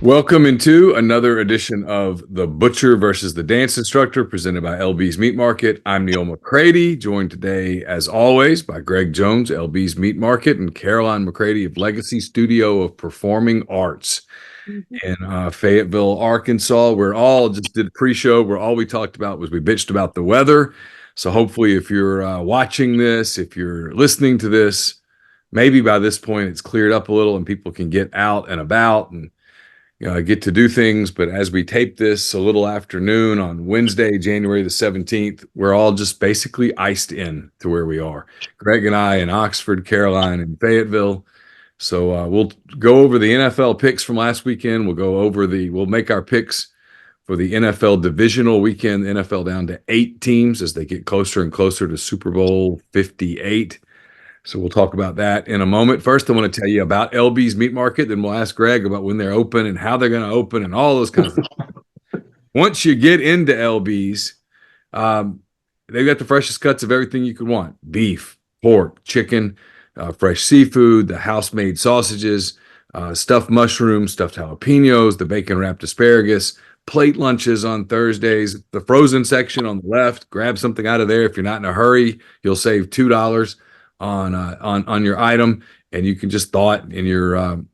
Welcome into another edition of The Butcher versus the Dance Instructor, presented by LB's Meat Market. I'm Neil McCready, joined today, as always, by Greg Jones, LB's Meat Market, and Caroline McCready of Legacy Studio of Performing Arts in Fayetteville, Arkansas. We're all just did pre-show where all we talked about was we bitched about the weather. So hopefully if you're watching this, if you're listening to this, maybe by this point it's cleared up a little and people can get out and about and get to do things. But as we tape this a little afternoon on Wednesday, January the 17th, we're all just basically iced in to where we are. Greg and I in Oxford, Caroline in Fayetteville. So we'll go over the NFL picks from last weekend. We'll make our picks for the NFL Divisional weekend, the NFL down to 8 teams as they get closer and closer to Super Bowl 58. So we'll talk about that in a moment. First, I want to tell you about LB's Meat Market. Then we'll ask Greg about when they're open and how they're going to open and all those kinds of things. Once you get into LB's, they've got the freshest cuts of everything you could want. Beef, pork, chicken, fresh seafood, the house-made sausages, stuffed mushrooms, stuffed jalapenos, the bacon-wrapped asparagus, plate lunches on Thursdays, the frozen section on the left. Grab something out of there. If you're not in a hurry, you'll save $2 on your item, and you can just thaw it in your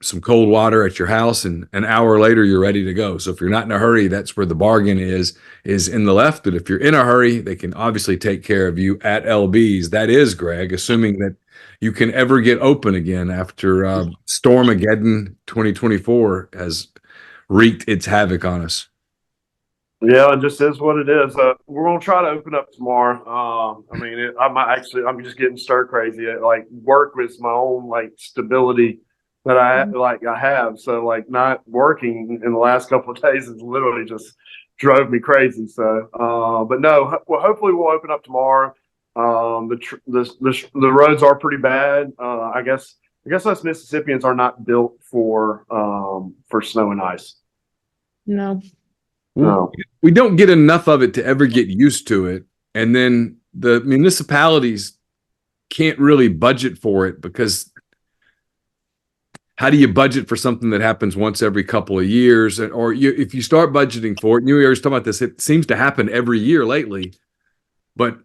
some cold water at your house, and an hour later you're ready to go. So if you're not in a hurry, that's where the bargain is in the left. But if you're in a hurry, they can obviously take care of you at LB's. That is, Greg, assuming that you can ever get open again after Stormageddon 2024 has wreaked its havoc on us. Yeah, it just is what it is. We're gonna try to open up tomorrow. I'm just getting stir crazy. Like work with my own stability that I have. So not working in the last couple of days has literally just drove me crazy. So, but no, well, hopefully we'll open up tomorrow. The roads are pretty bad. I guess us Mississippians are not built for snow and ice. No. No. We don't get enough of it to ever get used to it. And then the municipalities can't really budget for it, because how do you budget for something that happens once every couple of years? Or if you start budgeting for it, and you always talk about this, it seems to happen every year lately. But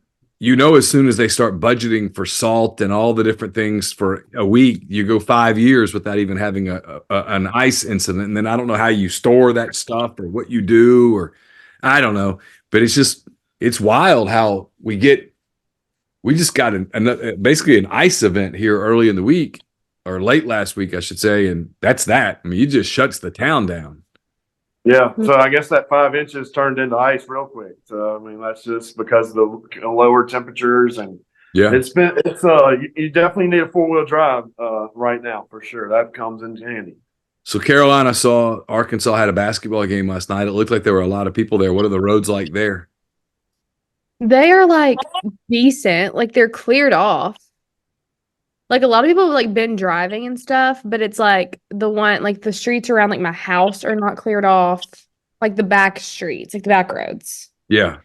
as soon as they start budgeting for salt and all the different things for a week, you go 5 years without even having an ice incident. And then I don't know how you store that stuff or what you do, or I don't know. But it's wild how we just got basically an ice event here early in the week, or late last week, I should say. And that's that. I mean, it just shuts the town down. Yeah, so I guess that 5 inches turned into ice real quick. So I mean, that's just because of the lower temperatures, and yeah, you definitely need a 4-wheel drive right now for sure. That comes in handy. So Caroline, I saw Arkansas had a basketball game last night. It looked like there were a lot of people there. What are the roads like there? They are decent. They're cleared off. A lot of people have been driving and stuff, but it's the streets around my house are not cleared off. The back streets, the back roads. Yeah.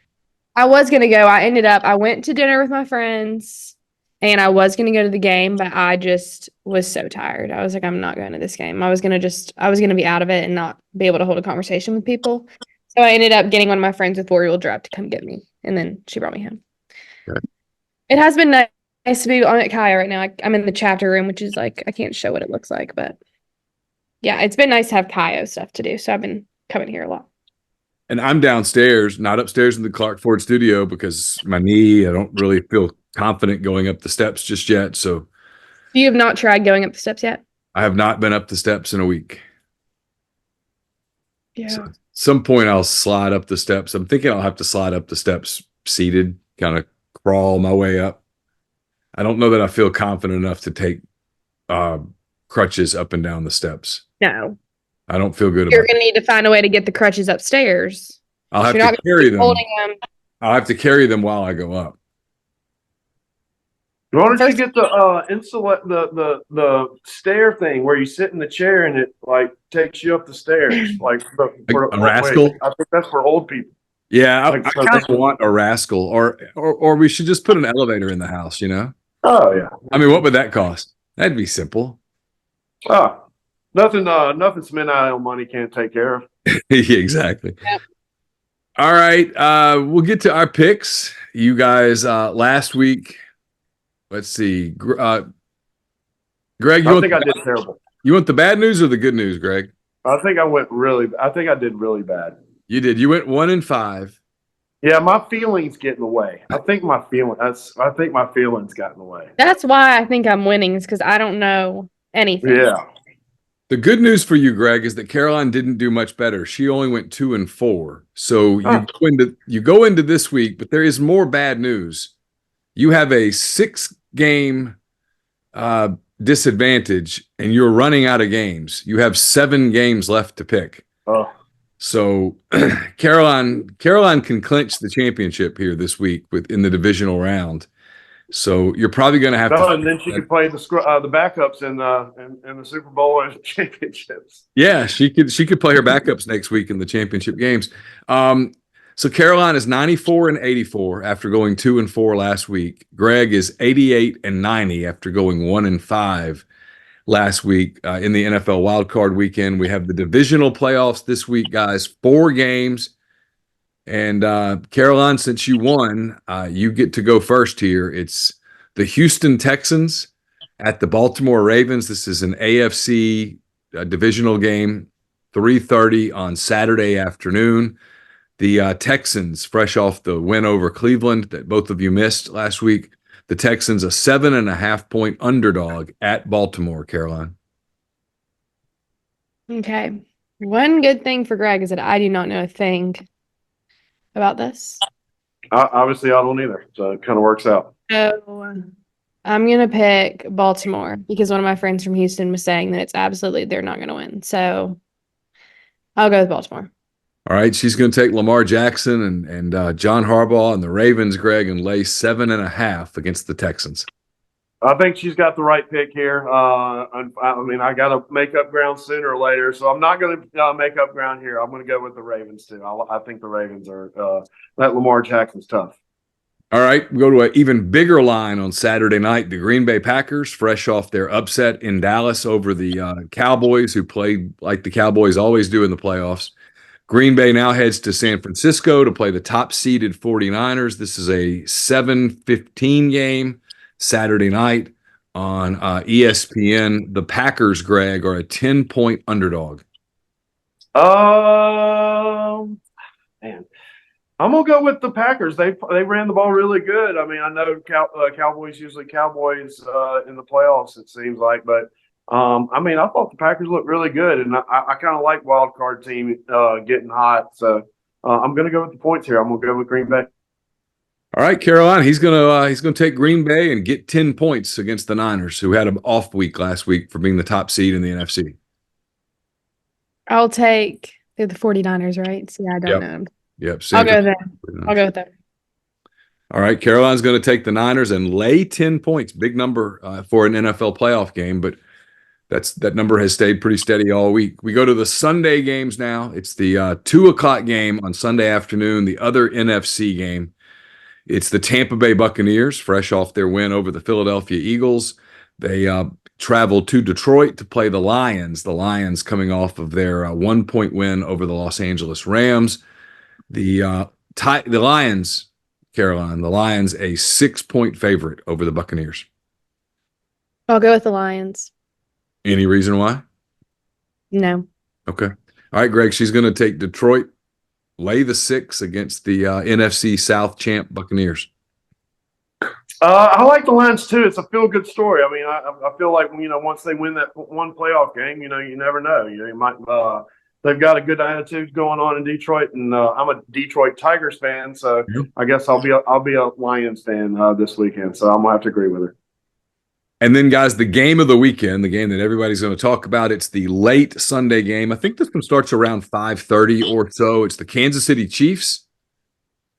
I was going to go. I went to dinner with my friends, and I was going to go to the game, but I just was so tired. I was like, I'm not going to this game. I was going to be out of it and not be able to hold a conversation with people. So I ended up getting one of my friends with 4-wheel drive to come get me, and then she brought me home. Okay. It has been nice to be on at Kaya right now. I'm in the chapter room, which is I can't show what it looks like, but yeah, it's been nice to have Kaya stuff to do. So I've been coming here a lot. And I'm downstairs, not upstairs in the Clark Ford studio, because my knee, I don't really feel confident going up the steps just yet. So you have not tried going up the steps yet? I have not been up the steps in a week. Yeah. So at some point I'll slide up the steps. I'm thinking I'll have to slide up the steps seated, kind of crawl my way up. I don't know that I feel confident enough to take crutches up and down the steps. No. I don't feel good about it. You're going to need to find a way to get the crutches upstairs. I'll have to carry them. I'll have to carry them while I go up. Why don't you get the stair thing where you sit in the chair and it takes you up the stairs, a rascal? I think that's for old people. Yeah, I kind of want a rascal, or we should just put an elevator in the house. Oh yeah. I mean, what would that cost? That'd be simple. Oh, Nothing some NIL money can't take care of. Yeah, exactly. Yep. All right. We'll get to our picks. You guys, last week, let's see. Greg, I think I did terrible. you want the bad news or the good news, Greg? I think I did really bad. You did. You went 1-5. Yeah, my feelings get in the way. I think my feelings got in the way. That's why I think I'm winning, is because I don't know anything. Yeah. The good news for you, Greg, is that Caroline didn't do much better. She only went 2-4. So you go into this week, but there is more bad news. You have a 6-game disadvantage, and you're running out of games. You have 7 games left to pick. Oh. So Caroline can clinch the championship here this week in the divisional round. So you're probably going to have to. And then she could play the backups in the Super Bowl and championships. Yeah, she could play her backups next week in the championship games. So Caroline is 94-84 after going 2-4 last week. Greg is 88-90 after going 1-5 last week in the NFL wildcard weekend. We have the divisional playoffs this week, guys. 4 games. And Caroline, since you won, you get to go first here. It's the Houston Texans at the Baltimore Ravens. This is an AFC divisional game, 3:30 on Saturday afternoon. The Texans, fresh off the win over Cleveland that both of you missed last week. The Texans, a 7.5-point underdog at Baltimore, Caroline. Okay. One good thing for Greg is that I do not know a thing about this. Obviously, I don't either. So it kind of works out. So I'm going to pick Baltimore because one of my friends from Houston was saying that they're not going to win. So I'll go with Baltimore. All right, she's going to take Lamar Jackson and John Harbaugh and the Ravens, Greg, and lay 7.5 against the Texans. I think she's got the right pick here. I mean, I got to make up ground sooner or later, so I'm not going to make up ground here. I'm going to go with the Ravens too. I think the Ravens are that Lamar Jackson's tough. All right, we go to an even bigger line on Saturday night. The Green Bay Packers, fresh off their upset in Dallas over the Cowboys, who played like the Cowboys always do in the playoffs. Green Bay now heads to San Francisco to play the top-seeded 49ers. This is a 7:15 game Saturday night on ESPN. The Packers, Greg, are a 10-point underdog. Man, I'm gonna go with the Packers. They ran the ball really good. I mean, I know Cowboys usually Cowboys in the playoffs. It seems like, but I mean, I thought the Packers looked really good, and I kind of like wild card team getting hot. So I'm gonna go with the points here. I'm gonna go with Green Bay. All right, Caroline, he's gonna take Green Bay and get 10 points against the Niners, who had an off week last week for being the top seed in the NFC. They're the 49ers, right? See, I don't know. Yep. I'll go with them. All right, Caroline's going to take the Niners and lay 10 points. Big number for an NFL playoff game, but that number has stayed pretty steady all week. We go to the Sunday games now. It's the 2:00 game on Sunday afternoon, the other NFC game. It's the Tampa Bay Buccaneers, fresh off their win over the Philadelphia Eagles. They traveled to Detroit to play the Lions. The Lions coming off of their 1-point win over the Los Angeles Rams. The Lions, Caroline, the Lions, a 6-point favorite over the Buccaneers. I'll go with the Lions. Any reason why? No. Okay. All right, Greg, she's going to take Detroit, lay the 6 against the NFC South champ Buccaneers. I like the Lions too. It's a feel-good story. I mean, I feel like once they win that one playoff game, you never know. You might they've got a good attitude going on in Detroit, and I'm a Detroit Tigers fan, so I guess I'll be a Lions fan this weekend. So I'm gonna have to agree with her. And then, guys, the game of the weekend, the game that everybody's going to talk about, it's the late Sunday game. I think this one starts around 5:30 or so. It's the Kansas City Chiefs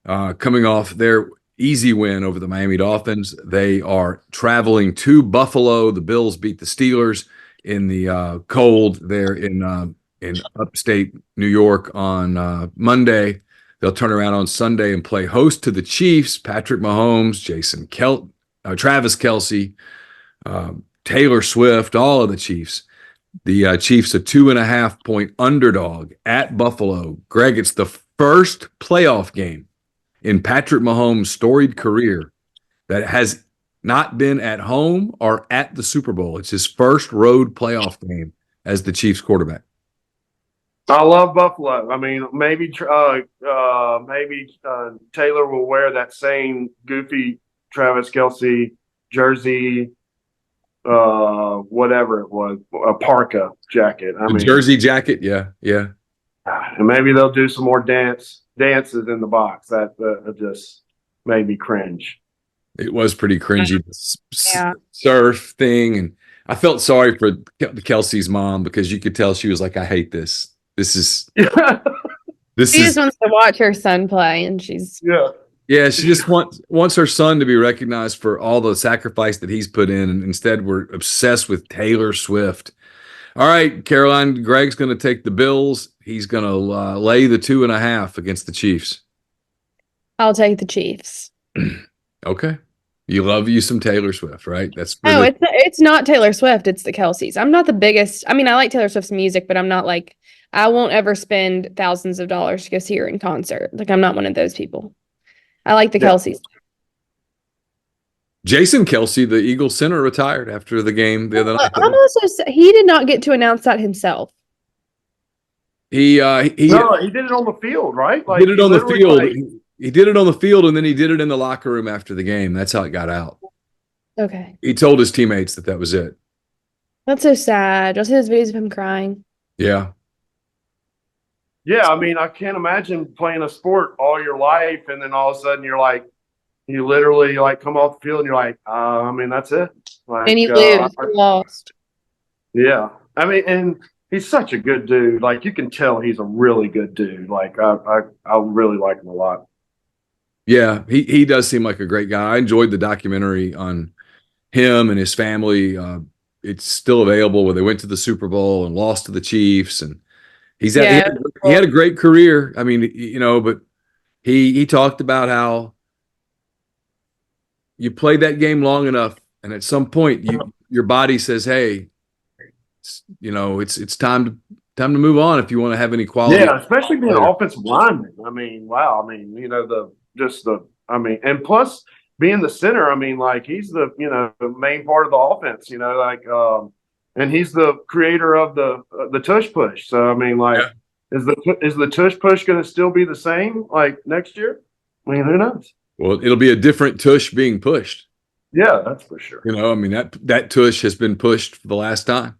coming off their easy win over the Miami Dolphins. They are traveling to Buffalo. The Bills beat the Steelers in the cold there in upstate New York on Monday. They'll turn around on Sunday and play host to the Chiefs. Patrick Mahomes, Travis Kelce, Taylor Swift, all of the Chiefs. The Chiefs a 2.5-point underdog at Buffalo. Greg, it's the first playoff game in Patrick Mahomes' storied career that has not been at home or at the Super Bowl. It's his first road playoff game as the Chiefs quarterback. I love Buffalo. I mean, maybe Taylor will wear that same goofy Travis Kelce jersey, whatever it was, a parka jacket. I mean, jersey jacket, yeah. And maybe they'll do some more dances in the box. That just made me cringe. It was pretty cringy, Yeah. surf thing, and I felt sorry for Kelsey's mom because you could tell she was like, "I hate this. This is She just wants to watch her son play, and she's yeah." She just wants her son to be recognized for all the sacrifice that he's put in, and instead we're obsessed with Taylor Swift. All right, Caroline, Greg's going to take the Bills. He's going to lay the 2.5 against the Chiefs. I'll take the Chiefs. Okay. You love you some Taylor Swift, right? That's No, it's not Taylor Swift. It's the Kelseys. I'm not the biggest. I mean, I like Taylor Swift's music, but I'm not like, I won't ever spend thousands of dollars to go see her in concert. Like, I'm not one of those people. I like the Kelseys. Jason Kelce, the Eagles center, retired after the game the other night. He did not get to announce that himself. He did it on the field, right? Like, did it on the field. He did it on the field, and then he did it in the locker room after the game. That's how it got out. Okay. He told his teammates that was it. That's so sad. You'll see those videos of him crying. Yeah. Yeah, I mean, I can't imagine playing a sport all your life, and then all of a sudden you literally like come off the field and you're like, I mean, that's it. Like, and you lose, lost. Yeah, I mean, and he's such a good dude. Like, you can tell he's a really good dude. Like, I really like him a lot. Yeah, he does seem like a great guy. I enjoyed the documentary on him and his family. It's still available where they went to the Super Bowl and lost to the Chiefs, and he had a great career. I mean, but he talked about how you play that game long enough, and at some point your body says, "Hey, it's time to move on if you want to have any quality." Yeah, especially being an offensive lineman. I mean, wow. I mean, and plus being the center. I mean, like, he's the main part of the offense. And he's the creator of the tush push. So I mean, like, is the tush push going to still be the same like next year? I mean, who knows? Well, it'll be a different tush being pushed. Yeah, that's for sure. I mean, that tush has been pushed for the last time.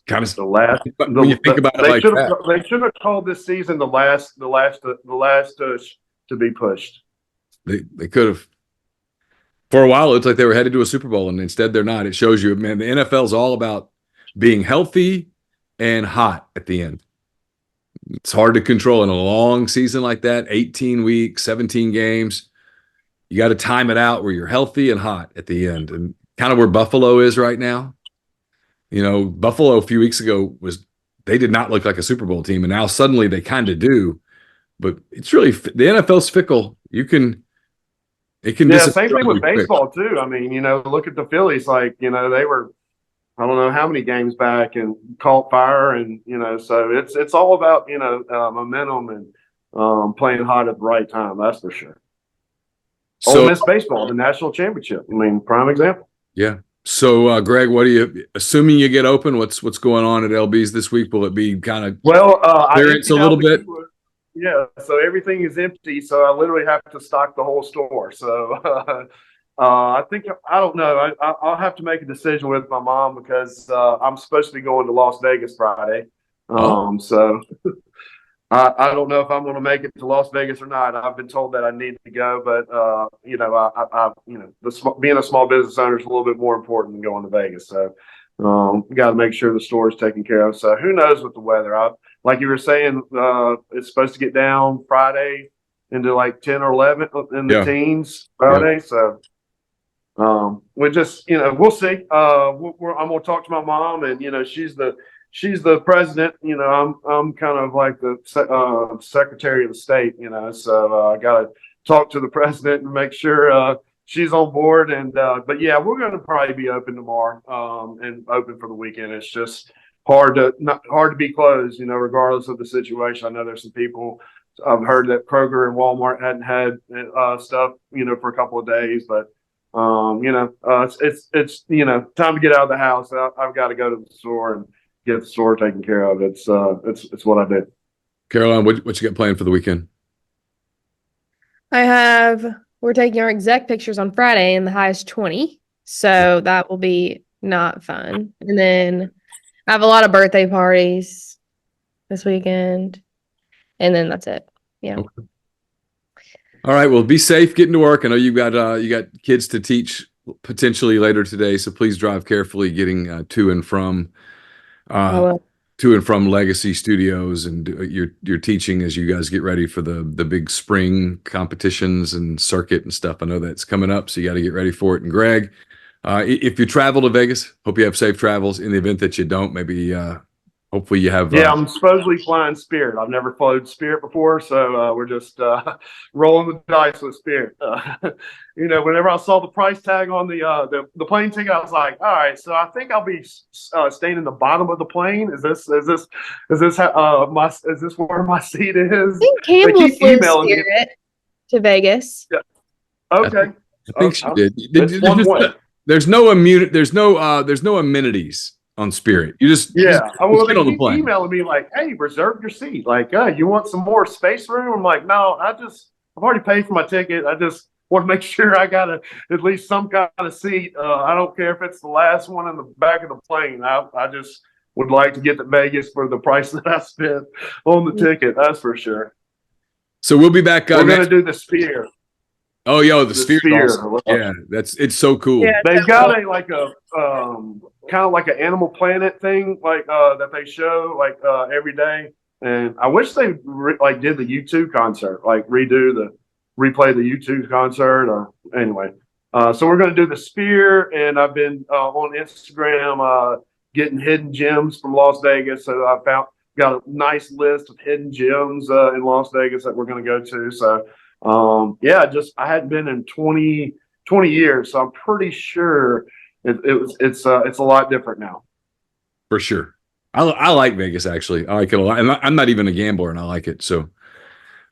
Kind of the last. When you think about it like that, they should have called this season the last tush to be pushed. They could have. For a while, it looked like they were headed to a Super Bowl, and instead they're not. It shows you, man, the NFL is all about being healthy and hot at the end. It's hard to control in a long season like that, 18 weeks, 17 games. You got to time it out where you're healthy and hot at the end, and kind of where Buffalo is right now. Buffalo a few weeks ago they did not look like a Super Bowl team, and now suddenly they kind of do. But it's really, the NFL's fickle. It can same thing with baseball too. I mean, look at the Phillies. Like, they were, I don't know how many games back and caught fire, and so it's all about momentum and playing hot at the right time. That's for sure. So, Ole Miss baseball, the national championship. I mean, prime example. Yeah. So, Greg, what do you, assuming you get open, what's going on at LB's this week? Will it be kind of clearance a little bit? Yeah, so everything is empty, so I literally have to stock the whole store. So I think, I don't know, I'll have to make a decision with my mom because I'm supposed to be going to Las Vegas Friday. So I don't know if I'm going to make it to Las Vegas or not. I've been told that I need to go, but being a small business owner is a little bit more important than going to Vegas. So got to make sure the store is taken care of. So who knows with the weather? Like you were saying, it's supposed to get down Friday into like 10 or 11 in the teens Friday. So we just, we'll see. I'm going to talk to my mom, and she's the president. I'm kind of like the secretary of the state. So I got to talk to the president and make sure she's on board. And but yeah, we're going to probably be open tomorrow, and open for the weekend. It's just hard to be closed, regardless of the situation. I know there's some people. I've heard that Kroger and Walmart hadn't had stuff, for a couple of days, but it's time to get out of the house. I've got to go to the store and get the store taken care of. It's what I did. Caroline, what you got planned for the weekend? We're taking our exec pictures on Friday in the highest 20. So that will be not fun. And then I have a lot of birthday parties this weekend. And then that's it. Yeah. Okay. All right. Well, be safe getting to work. I know you got kids to teach potentially later today, so please drive carefully getting to and from Legacy Studios and your teaching as you guys get ready for the big spring competitions and circuit and stuff. I know that's coming up, so you got to get ready for it. And Greg, if you travel to Vegas, hope you have safe travels. In the event that you don't, maybe hopefully you have. Yeah, I'm supposedly flying Spirit. I've never flown Spirit before, so we're just rolling the dice with Spirit. Whenever I saw the price tag on the plane ticket, I was like, all right, so I think I'll be staying in the bottom of the plane. Is this where my seat is? I think Campbell flew Spirit to Vegas. Yeah. Okay. I think she did. There's no amenities on Spirit. You just they get on the plane. Emailing me like, hey, reserve your seat. Like, you want some more space room? I'm like, no, I've already paid for my ticket. I just want to make sure I got at least some kind of seat. I don't care if it's the last one in the back of the plane. I just would like to get to Vegas for the price that I spent on the ticket. That's for sure. So we'll be back. We're going to do the Sphere. Oh, the Sphere. Awesome. Yeah, it's so cool. Yeah, they've got a kind of like an Animal Planet thing, that they show every day. And I wish they did the U2 concert, replay the U2 concert, or anyway. So we're going to do the Sphere, and I've been on Instagram getting hidden gems from Las Vegas. So I got a nice list of hidden gems in Las Vegas that we're going to go to. So I hadn't been in 20 years, so I'm pretty sure it's a lot different now. For sure. I like Vegas, actually. I like it a lot. And I'm not even a gambler, and I like it. So,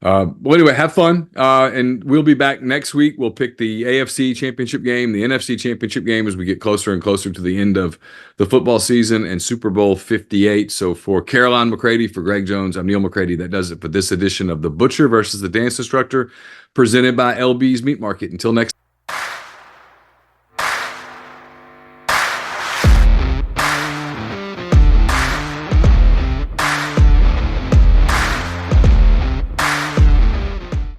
well, anyway, have fun. And we'll be back next week. We'll pick the AFC Championship game, the NFC Championship game as we get closer and closer to the end of the football season and Super Bowl 58. So for Caroline McCready, for Greg Jones, I'm Neil McCready. That does it for this edition of The Butcher versus the Dance Instructor, presented by LB's Meat Market. Until next